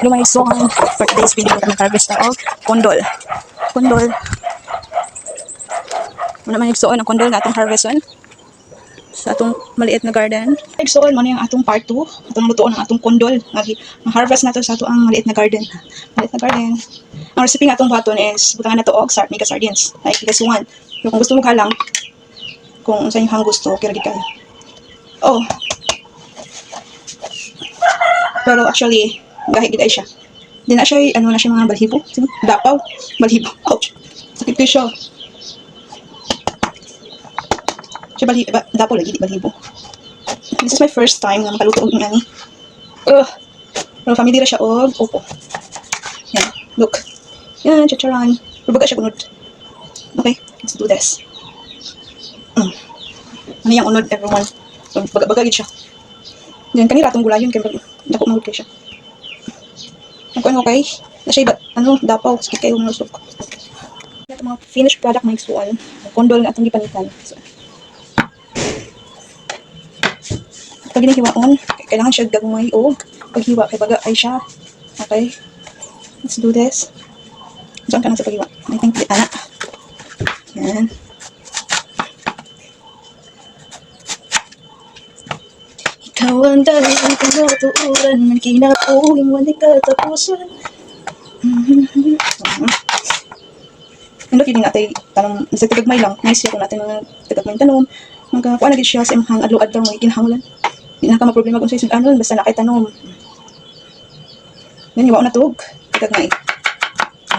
lumay song for today's video kami harvest na og kondol. Kondol. Muna man igsuon ang kondol na atong harveston sa atong maliit na garden. Igsuon mo na yung atong part 2. Atong lutuon ang atong kondol. Mag-harvest na to sa atong maliit na garden. Maliit na garden. Ang recipe nga atong baton is butangan na to og mega sardines. Like this one. So, kung gusto mo kalang, kung sa inyong gusto, okay lagi kayo. Oh. Pero actually, gahit gid ay siya. Di na siya, ano na siya mga balhibo. Dapaw. Balhibo. Ouch. Sakit ko siya. Siya dapaw lagi, di balhibo. This is my first time na makaluto og ngani. Pero familiar siya og opo. Yan. Look. Yan, chacharan. Rubaga siya kunod. Okay, let's do this. Ano yung unod, everyone? So, bagagid siya. Yan, kanira itong gulayon. Kaya dako magod kayo siya. Okay. Na siya, ano, dapaw. Sakit kayo manusok. Ito mga finished product na igsuan. Kondol nga itong gipanitan. So, pag ginihiwaon, kailangan siya gagawin o paghiwa. Kaya baga ay siya. Okay. Let's do this. Diyan ka na sa paghiwa. I think, anak. Yan. Ikaw ang dahilan kung natuulan man kinapuhin wala katapusan. Ano kini natay tanong sa tigagmay lang. Nice siya kung natin mga tigagmay tanom. Magkakuha na din siya sa imong adlo-adlaw mo ikinahanglan. Di na ka maproblema kung sa isang anon basta nakay tanom. Yan iwa na tug. Tigagmay.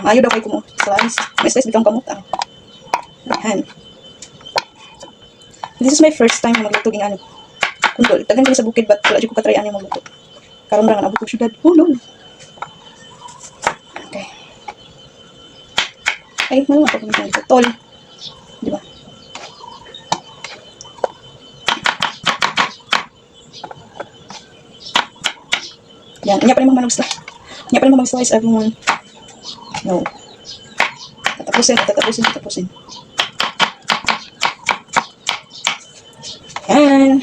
Ayaw daw kay kumo. Slice. May slice bitang kamot. Yan. This is my first time magluto ng ano. Kundol. Tagan ko sa bukid but wala ko katryan yung magluto. Karon ra nga abot ko syudad. Oh no. Okay. Ay, ano nga pag ito? Tol. Di ba? Yan. Inya pa rin mag-slice. Inya pa rin mag-slice everyone. No. Tatapusin. Yan.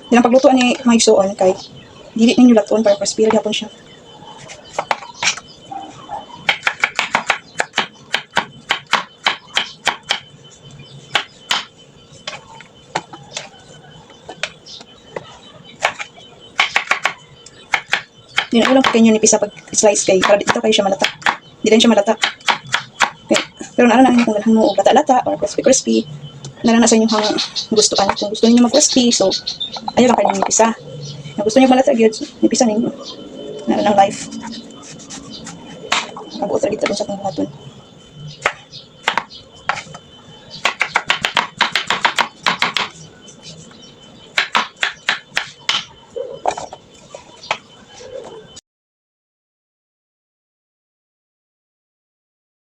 Yan ang pagluto ni maigsuon kay dili ninyo laton para crispy gyapon siya. Di na lang kayo nipisa pag slice kay para dito kayo siya malata. Di rin siya malata. Okay. Pero naala na kung ganahan mo og lata-lata or crispy. Nalang na sa inyong gustuan. Kung gusto niyo mag-crispy, so ayaw lang kayo nipisa. Kung gusto niyo malata, nipisa ninyo. Nalang ng life. Mag-uot rin dito sa kong buhaton.